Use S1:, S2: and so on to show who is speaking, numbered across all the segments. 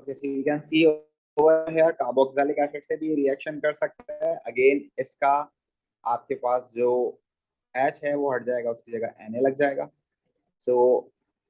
S1: Okay, so you can see over here carboxylic acid से भी reaction कर सकता है। अगेन इसका आपके पास जो H है वो हट जाएगा, उसकी जगह Na लग जाएगा। सो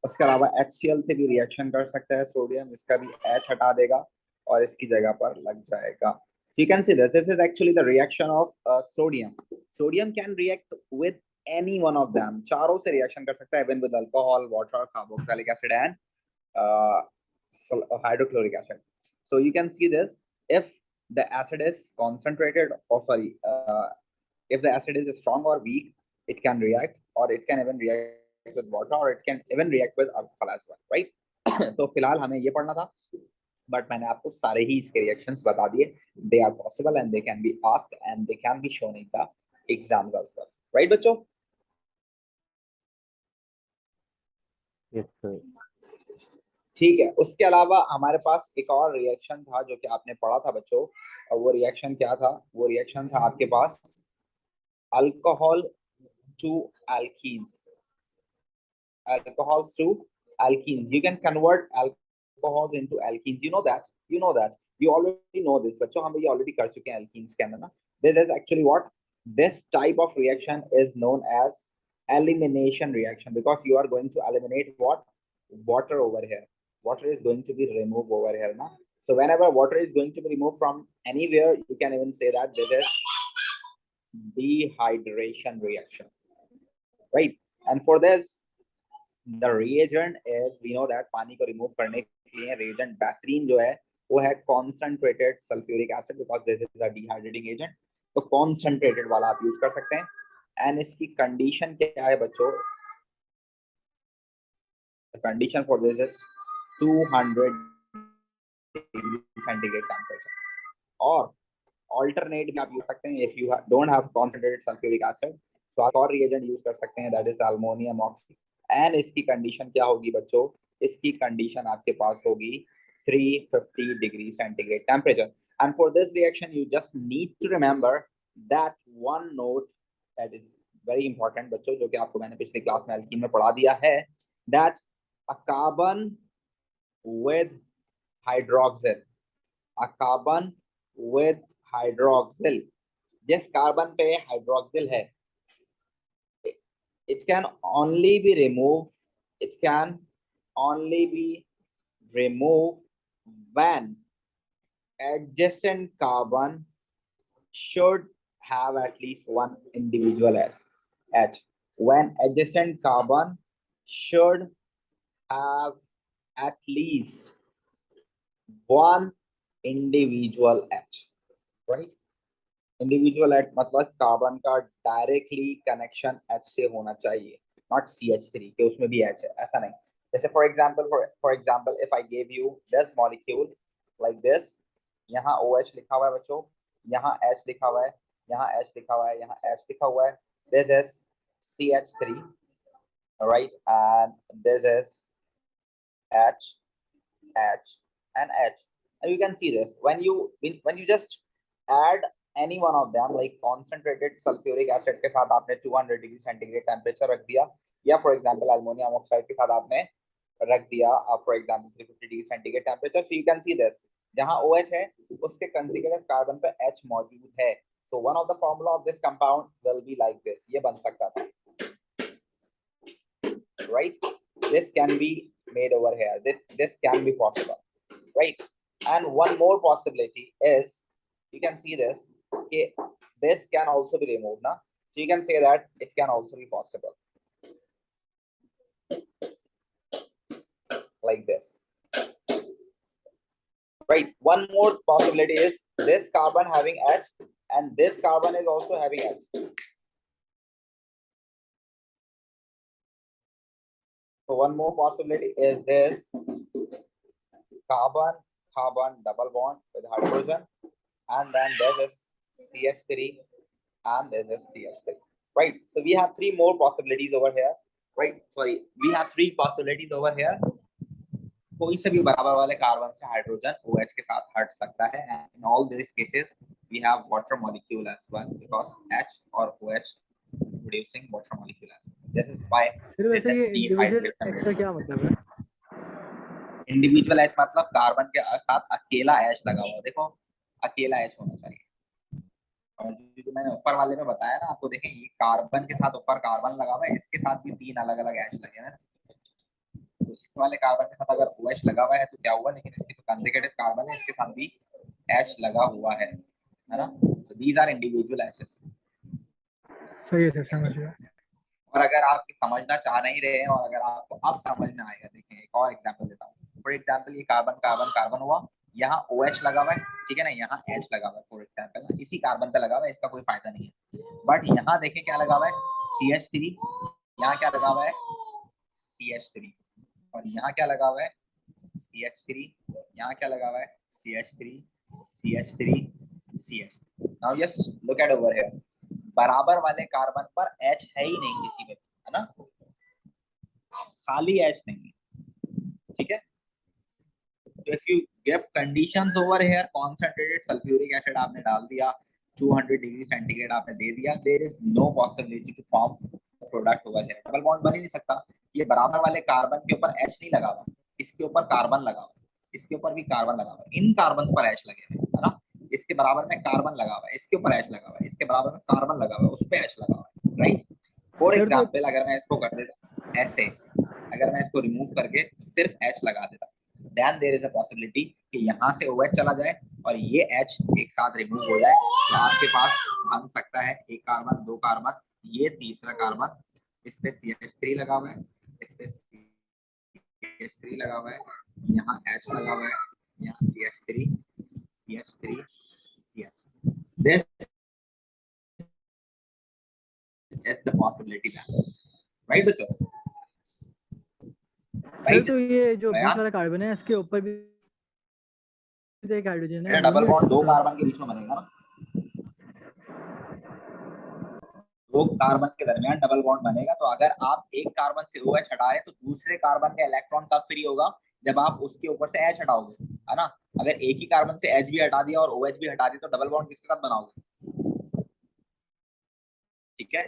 S1: उसके अलावा HCl से भी रिएक्शन कर सकता है सोडियम, इसका भी H हटा देगा और इसकी जगह पर लग जाएगा। You can see this is actually the reaction of sodium. Sodium can react with any one of them. चारों से रिएक्शन कर सकता है, even with alcohol, water, carboxylic acid and hydrochloric acid. So you can see this, if the acid is concentrated, or sorry, if the acid is strong or weak, it can react, or it can even react with water, or it can even react with alcohol as well, right? तो फिलहाल हमें ये पढ़ना था, but मैंने आपको सारे ही इसके रिएक्शंस बता दिए। They are possible and they can be asked and they can be shown in the exams as well, right बच्चों?
S2: Yes sir.
S1: ठीक है, उसके अलावा हमारे पास एक और रिएक्शन था जो कि आपने पढ़ा था बच्चों, और वो रिएक्शन क्या था? वो रिएक्शन था आपके पास alcohol to alkenes. Alcohols to alkenes. You can convert alcohols into alkenes. You know that. You know that. You already know this. बच्चों हम ये already कर चुके हैं alkenes के अंदर ना. This is actually what? This type of reaction is known as elimination reaction, because you are going to eliminate what? Water over here. Water is going to be removed over here now. So whenever water is going to be removed from anywhere, you can even say that this is dehydration reaction, right? And for this, the reagent is, we know that पानी को remove करने के लिए reagent बेहतरीन जो है वो है concentrated sulfuric acid, because this is a dehydrating agent. तो concentrated वाला आप यूज कर सकते हैं। and इसकी कंडीशन क्या है बच्चों? The condition for this is 200 degree centigrade temperature. और alternate भी आप यूज सकते हैं, if you don't have concentrated sulfuric acid, तो आप और reagent यूज कर सकते हैं, that is ammonium oxide. And इसकी कंडीशन क्या होगी बच्चों? इसकी कंडीशन आपके पास होगी 350 degree centigrade temperature. And for this reaction you just need to remember that one note that is very important बच्चों, जो कि आपको मैंने पिछली क्लास में एल्कीन में पढ़ा दिया है, that a carbon with hydroxyl, a carbon with hydroxyl, जिस कार्बन पे हाइड्रोक्सिल है, it can only be removed, it can only be removed when adjacent carbon should have at least one individual H. When adjacent carbon should have at least one individual H, right? Individual eight मतलब carbon का directly connection H से होना चाहिए, not CH3 के उसमें भी H है, ऐसा नहीं। जैसे for example if I give you this molecule like this, यहाँ OH लिखा हुआ है बच्चों, यहाँ H लिखा हुआ है, यहाँ H लिखा हुआ है, यहाँ H लिखा हुआ है, this is CH3, right, and this is H and H, and you can see this when you just add any one of them, like concentrated sulfuric acid के साथ आपने 200 डिग्री सेंटीग्रेड टेम्परेचर रख दिया, या for example aluminium oxide के साथ आपने रख दिया for example 350 degree centigrade temperature, so you can see this, जहां OH है उसके कंसिक्वेंस कार्बन पे H मौजूद है, so one of the formula of this compound will be like this, ये बन सकता था, right? This can be made over here, this can be possible, right? And one more possibility is, you can see this, okay, this can also be removed now, so you can say that it can also be possible like this, right? One more possibility is this carbon having H and this carbon is also having H, so one more possibility is this carbon double bond with hydrogen, and then there is CH3 and there is CH3, right? So we have three more possibilities over here, right? Sorry, we have three possibilities over here. कोई से भी बराबर वाले carbon से hydrogen OH के साथ हट सकता है, and in all these cases we have water molecule as well, because H or OH producing water molecule as well. This is why
S2: फिर वैसे ये इंडिविजुअल
S1: dehydration
S2: H का क्या मतलब है?
S1: इंडिविजुअल एच मतलब कार्बन के साथ अकेला एच लगा हुआ, देखो अकेला एच होना चाहिए। और जो मैंने ऊपर वाले में बताया ना आपको, देखें ये कार्बन के साथ ऊपर कार्बन लगा हुआ है, इसके साथ भी 3 अलग अलग एच लगे हैं। तो इस वाले कार्बन के साथ अगर OH लगा हुआ है तो क्या हुआ, लेकिन इसके जो कंसेक्यूटिव कार्बन है इसके साथ भी H लगा हुआ है ना। तो दीज आर इंडिविजुअल एचेस।
S3: सही है सर, समझ गया।
S1: और अगर आप समझना चाह नहीं रहे हैं और अगर आपको अब समझ में आएगा, देखें एक और एग्जांपल देता हूँ। फॉर एग्जांपल ये कार्बन कार्बन कार्बन हुआ, यहाँ OH लगा हुआ है, ठीक है ना, यहाँ H लगा हुआ है फॉर एग्जांपल, इसी कार्बन पे लगा हुआ है, इसका कोई फायदा नहीं है। बट यहाँ देखें क्या लगा हुआ है, CH3, यहाँ क्या लगा हुआ है, CH3, और यहाँ क्या लगा हुआ है, CH3, यहाँ क्या लगा हुआ है, CH3, CH3, CH3। Now just look at over here, बराबर वाले कार्बन पर H है ही नहीं किसी में, है ना, खाली H नहीं है, ठीक है। So if you give conditions over here, concentrated sulfuric acid आपने डाल दिया, 200 डिग्री सेंटीग्रेड आपने दे दिया, there is no possibility to form product over here, double bond बन ही नहीं सकता। ये बराबर वाले कार्बन के ऊपर H नहीं लगा हुआ, इसके ऊपर कार्बन लगा हुआ, इसके ऊपर भी कार्बन लगा हुआ, इन कार्बन पर H लगे हुए, है ना, इसके बराबर में कार्बन लगा हुआ है, इसके ऊपर H लगा हुआ है, इसके बराबर में कार्बन लगा हुआ है, उस पे H लगा हुआ है, राइट। फॉर
S3: सर, तो
S1: एग्जाम्पल अगर मैं इसको कर देता ऐसे, अगर मैं इसको रिमूव करके सिर्फ H लगा देता, then there is a possibility कि यहाँ से OH चला जाए और ये H एक साथ रिमूव हो जाए, तो आपके पास बन सकता है एक कार्बन, दो कार्बन, ये तीसरा कार्बन, इस पे CH3 लगा हुआ है, इस पे CH3 लगा हुआ है, यहाँ H लगा हुआ है, यहाँ CH3, CH3, CH3। This is the possibility then, right बच्चों?
S3: सर तो ये जो बीच वाला कार्बन है इसके ऊपर भी तो एक हाइड्रोजन है,
S1: डबल बॉन्ड दो कार्बन के बीच में बनेगा ना, दो कार्बन के दरमियान डबल बॉन्ड बनेगा। तो अगर आप एक कार्बन से OH हटाए तो दूसरे कार्बन का इलेक्ट्रॉन कब फ्री होगा, जब आप उसके ऊपर से H हटाओगे, है ना। अगर एक ही कार्बन से H भी हटा दिया और OH भी हटा दिया तो डबल बॉन्ड किसके साथ बनाओगे, ठीक है।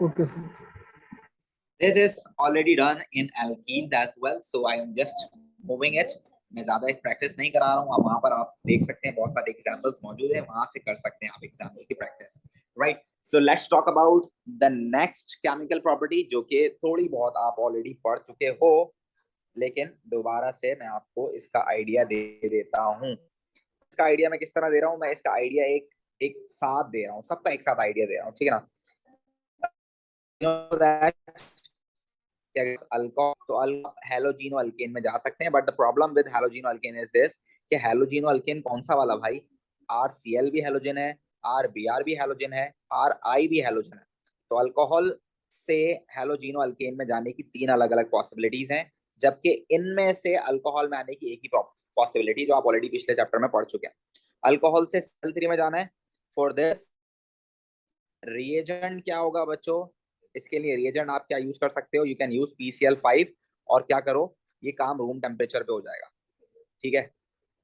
S3: Okay sir.
S1: This is already done in alkenes as well, so I am just moving it. मैं ज्यादा एक प्रैक्टिस नहीं करा रहा हूँ, वहां पर आप देख सकते हैं बहुत सारे एग्जांपल्स मौजूद है, वहां से कर सकते हैं आप एग्जांपल की practice, right. So let's talk about the next chemical property, जो कि थोड़ी बहुत आप ऑलरेडी पढ़ चुके हो, लेकिन दोबारा से मैं आपको इसका आइडिया दे देता हूँ। इसका आइडिया मैं किस तरह दे रहा हूँ, मैं इसका आइडिया एक एक साथ दे रहा हूँ, सबका एक साथ आइडिया दे रहा हूँ, ठीक है ना। तो हैलोजिनो अल्केन में जा सकते हैं, but the problem with halogeno alkane is this कि हैलोजिनो अल्केन कौन सा वाला भाई, RCl भी हैलोजन है, RBr भी हैलोजन है, RI भी हैलोजन है। तो अल्कोहल से हैलोजिनो अल्केन में जाने की 3 अलग अलग पॉसिबिलिटीज हैं, जबकि इनमें से अल्कोहल में आने की एक ही पॉसिबिलिटी जो आप ऑलरेडी पिछले चैप्टर में पढ़ चुके हैं। अल्कोहल से Cl3 में जाना है। फॉर दिस रिएजेंट क्या होगा बच्चों, इसके लिए रिएजेंट आप क्या यूज कर सकते हो, यू कैन यूज PCl5, और क्या करो, ये काम रूम टेम्परेचर पे हो जाएगा, ठीक है,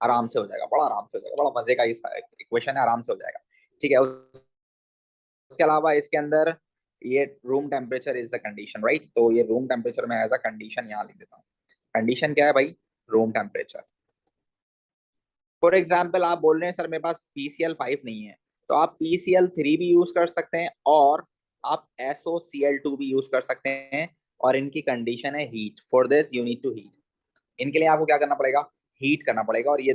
S1: आराम से हो जाएगा, बड़ा आराम से हो जाएगा, बड़ा मजे का इक्वेशन है, आराम से हो जाएगा, ठीक है। उसके अलावा इसके अंदर ये room temperature is the condition, right, तो ये रूम टेम्परेचर में एज अ कंडीशन यहाँ लिख देता हूँ। कंडीशन क्या है भाई, रूम टेम्परेचर। फॉर एग्जाम्पल आप बोल रहे हैं सर मेरे पास PCl5 नहीं है, तो आप PCl3 भी यूज कर सकते हैं और आप SOCl2 भी यूज कर सकते हैं, और इनकी कंडीशन है heat. For this you need to heat, इनके लिए आपको क्या करना पड़ेगा, हीट करना पड़ेगा। और ये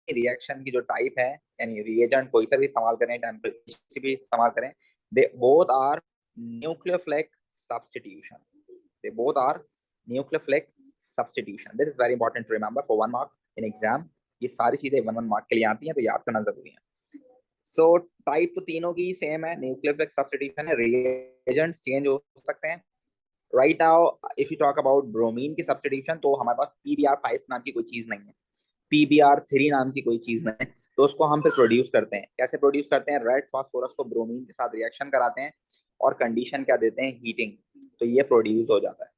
S1: रिएक्शन की जो टाइप है, यानी रिएजेंट कोई सा भी इस्तेमाल करें, टेम्परेचर भी इस्तेमाल करें, they both are nucleophilic substitution, they both are nucleophilic substitution. This is very important to remember for 1 mark in exam. ये सारी चीजें 1 मार्क के लिए आती हैं, तो याद करना जरूरी है। सो टाइप तो तीनों की सेम है, न्यूक्लियोफिलिक सब्स्टिट्यूशन है, रिएजेंट्स चेंज हो सकते हैं। Right now if you talk about bromine की सब्स्टिट्यूशन, तो हमारे पास PBr5 नाम की कोई चीज नहीं है, PBr3 नाम की कोई चीज नहीं है, तो उसको हम फिर प्रोड्यूस करते हैं। कैसे प्रोड्यूस करते हैं, रेड फास्फोरस को ब्रोमीन के साथ रिएक्शन कराते हैं और कंडीशन क्या देते हैं, हीटिंग, तो ये प्रोड्यूस हो जाता है,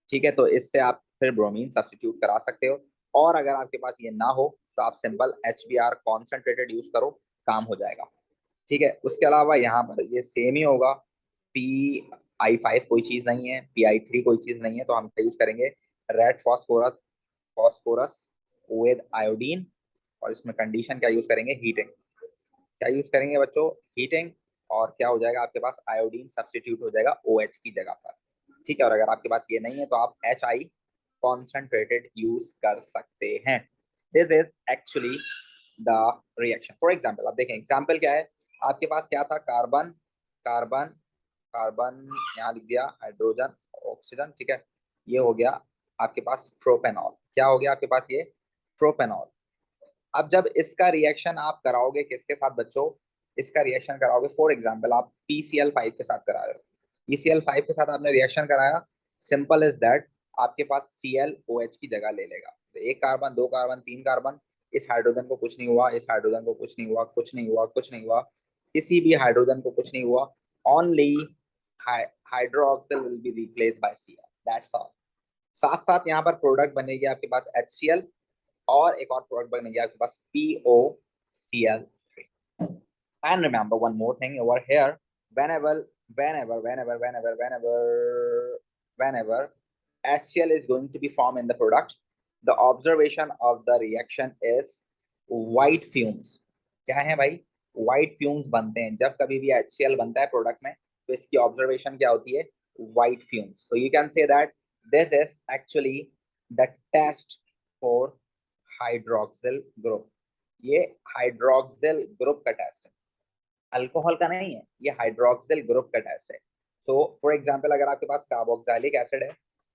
S1: ठीक है। तो इससे आप फिर ब्रोमीन सब्स्टिट्यूट करा सकते हो, और अगर आपके पास ये ना हो तो आप सिंपल HBr कॉन्सेंट्रेटेड यूज करो, काम हो जाएगा, ठीक है। उसके अलावा यहाँ पर ये सेम ही होगा, I5 कोई चीज नहीं है, PI3 कोई चीज नहीं है, तो हम क्या यूज करेंगे, red phosphorus phosphorus with iodine, और इसमें कंडीशन क्या यूज करेंगे, हीटिंग। क्या यूज करेंगे बच्चों, हीटिंग, और क्या हो जाएगा आपके पास, आयोडीन सब्स्टिट्यूट हो जाएगा OH की जगह पर। ठीक है, और अगर आपके पास ये नहीं है तो आप HI कॉन्सेंट्रेटेड यूज कर सकते हैं। This is actually the reaction. For example, आप देखें एग्जाम्पल क्या है, आपके पास क्या था, कार्बन कार्बन कार्बन, यहाँ लिख दिया हाइड्रोजन ऑक्सीजन, ठीक है, ये हो गया आपके पास प्रोपेनॉल। क्या हो गया आपके पास, ये प्रोपेनॉल। अब जब इसका रिएक्शन आप कराओगे किसके साथ बच्चों, इसका रिएक्शन कराओगे फॉर एग्जाम्पल आप PCl5 के साथ करा रहे हो, PCl5 के साथ आपने रिएक्शन कराया, सिंपल इज दैट, आपके पास ClOH की जगह ले लेगा। तो एक कार्बन, दो कार्बन, तीन कार्बन, इस हाइड्रोजन को कुछ नहीं हुआ, इस हाइड्रोजन को कुछ नहीं हुआ, कुछ नहीं हुआ, कुछ नहीं हुआ, किसी भी हाइड्रोजन को कुछ नहीं हुआ, only hydroxyl will be replace by Cl, that's all. साथ साथ यहाँ पर प्रोडक्ट बनेगी आपके पास HCl, और एक और प्रोडक्ट बनेगी आपके पास POCl3। And remember one more thing over here, whenever whenever whenever whenever whenever whenever HCl is going to be formed in the product, the observation of the reaction is white fumes. क्या है भाई, white fumes बनते हैं जब कभी भी HCl बनता है प्रोडक्ट में, तो इसकी ऑब्जर्वेशन क्या होती है, white fumes. So you can say that this is actually the test for hydroxyl group. ये हाइड्रोक्सिल ग्रुप का टेस्ट है, अल्कोहल का नहीं है, ये हाइड्रोक्सिल ग्रुप का टेस्ट है। सो फॉर एग्जांपल अगर आपके पास कार्बोक्सिलिक एसिड है,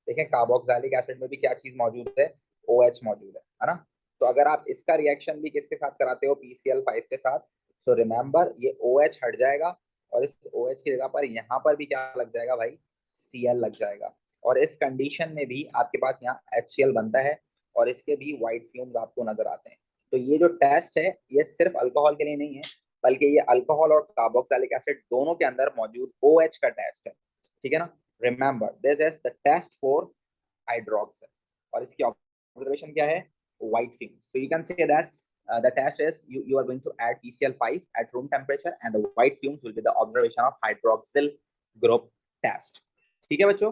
S1: देखें कार्बोक्सिलिक एसिड में भी क्या चीज मौजूद है, OH मौजूद है ना। तो अगर आप इसका रिएक्शन भी किसके साथ कराते हो, PCl5 के साथ, सो रिमेंबर ये OH हट जाएगा, और इस OH की जगह पर यहाँ पर भी क्या लग जाएगा भाई, Cl लग जाएगा, और इस कंडीशन में भी आपके पास यहाँ HCl बनता है, और इसके भी व्हाइट फ्यूम्स आपको नजर आते हैं। तो ये जो टेस्ट है ये सिर्फ अल्कोहल के लिए नहीं है, बल्कि ये अल्कोहल और कार्बोक्सिलिक एसिड दोनों के अंदर मौजूद OH का टेस्ट है। ठीक है ना, remember this is the test for hydroxyl, और इसकी ऑब्जर्वेशन क्या है, white film. So you can say that the test is you are going to add PCl5 at room temperature and the white fumes will be the observation of hydroxyl group test. ठीक है बच्चों,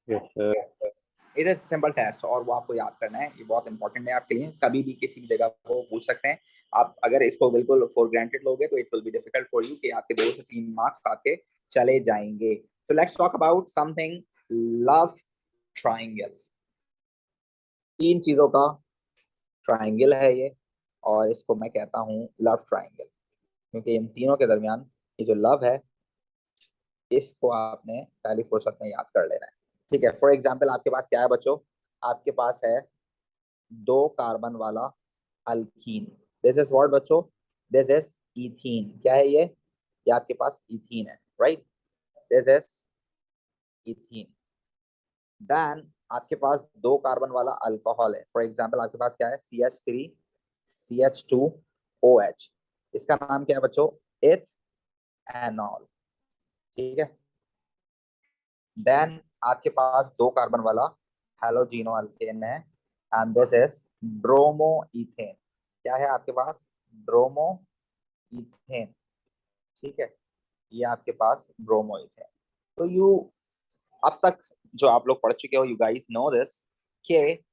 S2: yes sir.
S1: It is simple test, और वो आपको याद करना है, ये बहुत इंपॉर्टेंट है आपके लिए, कभी भी किसी भी जगह को पूछ सकते हैं। आप अगर इसको बिल्कुल फॉर ग्रांटेड लोगे तो it will be difficult for you कि आपके 2 से 3 मार्क्स आके चले जाएंगे। So let's talk about something, love triangle. 3 चीजों का ट्राइंगल है ये, और इसको मैं कहता हूँ लव ट्राइंगल, क्योंकि इन तीनों के दरमियान ये जो लव है, इसको आपने पहली फुर्सत में याद कर लेना है। ठीक है, फॉर एग्जाम्पल आपके पास क्या है बच्चों, आपके पास है 2 कार्बन वाला अल्कीन, दिस इज व्हाट बच्चों, दिस इज इथीन। क्या है ये आपके पास इथीन है, right, this is ethene. Then आपके पास 2 कार्बन वाला अल्कोहल है, फॉर एग्जांपल आपके पास क्या है, CH3 CH2OH, इसका नाम क्या है बच्चों, एथेनॉल। ठीक है, देन आपके पास 2 कार्बन वाला हेलोजिनो अल्केन है, and this is bromo ethane. क्या है आपके पास, ब्रोमो इथेन। ठीक है, ये आपके पास ब्रोमो इथेन। तो यू अब तक जो आप लोग पढ़ चुके हो, यू गाइस नो दिस, कि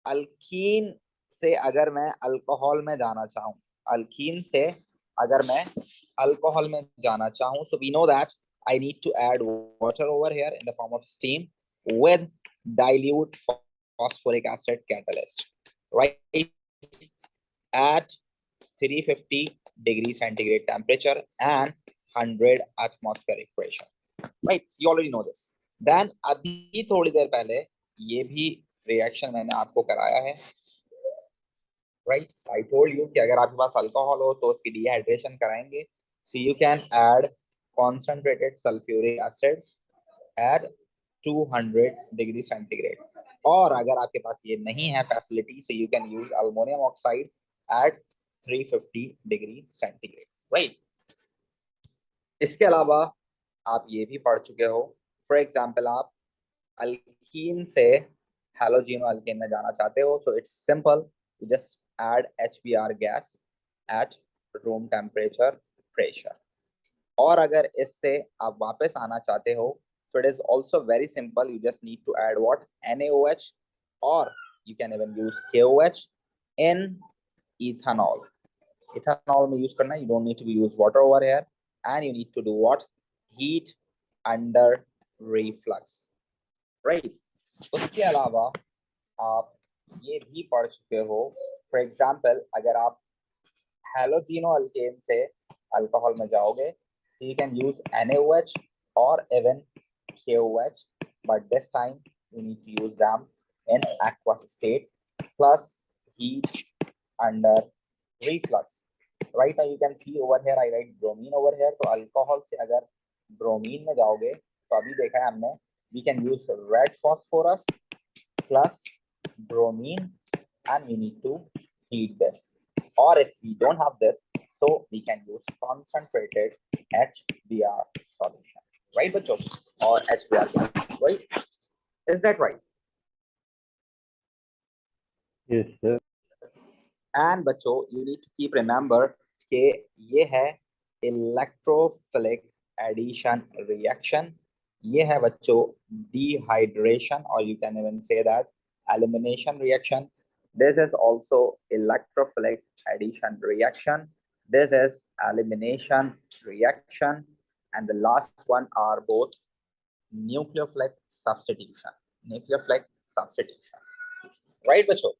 S1: अल्कीन से अगर मैं अल्कोहल में जाना चाहूं, अल्कीन से अगर मैं अल्कोहल में जाना चाहूं, so we know that I need to add water over here in the form of steam with dilute phosphoric acid catalyst, right, at 350 degree centigrade temperature and 100 atmospheric pressure, right, you already know this. Then अभी थोड़ी देर पहले ये भी reaction मैंने आपको कराया है, right, I told you कि अगर आपके पास अल्कोहल हो तो उसकी डिहाइड्रेशन कराएंगे, so you can add concentrated sulphuric acid at 200 degree centigrade, और अगर आपके पास ये नहीं है facility, so you can use aluminium oxide at 350 degree centigrade, right. इसके अलावा आप ये भी पढ़ चुके हो, फॉर एग्जाम्पल आप अल्कीन से हैलोजिनो अल्केन में जाना चाहते हो, so it's simple, just add HBr gas at room temperature pressure, और अगर इससे आप वापस आना चाहते हो, so it is also very simple. You just need to add what? NaOH, or you can even use KOH in ethanol. Ethanol में use करना, you don't need to use water over here, and you need to do what? Heat under reflux, right? उसके अलावा आप ये भी पढ़ चुके हो, फॉर एग्जाम्पल अगर आप हेलोजिनो अल्केन से अल्कोहल में जाओगे, so you can use NaOH or even KOH, but this time you need to use them in aqueous state plus heat under reflux. Right now you can see over here I write bromine over here. तो alcohol से अगर bromine में जाओगे, तो अभी देखा है हमने, we can use red phosphorus plus bromine, and we need to heat this. Or if we don't have this, so we can use concentrated HBr solution, right, bachcho? Or HBr gas, right? Is that right?
S2: Yes, sir.
S1: And बच्चों, you need to keep remember कि ये है electrophilic addition reaction. ये है बच्चों dehydration, or you can even say that elimination reaction. This is also electrophilic addition reaction. This is elimination reaction, and the last one are both nucleophilic substitution. Nucleophilic substitution, right, बच्चों?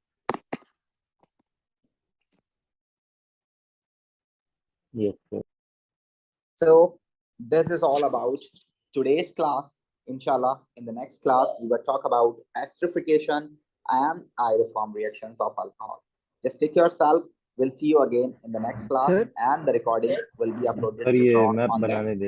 S2: Yes, sir.
S1: So this is all about today's class. Inshallah, in the next class, we will talk about esterification and iodoform reactions of alcohol. Just take yourself. We'll see you again in the next class,
S3: Sir?
S1: and the recording will be uploaded
S2: sir ये
S1: later
S2: map
S1: on the
S2: बनाने दे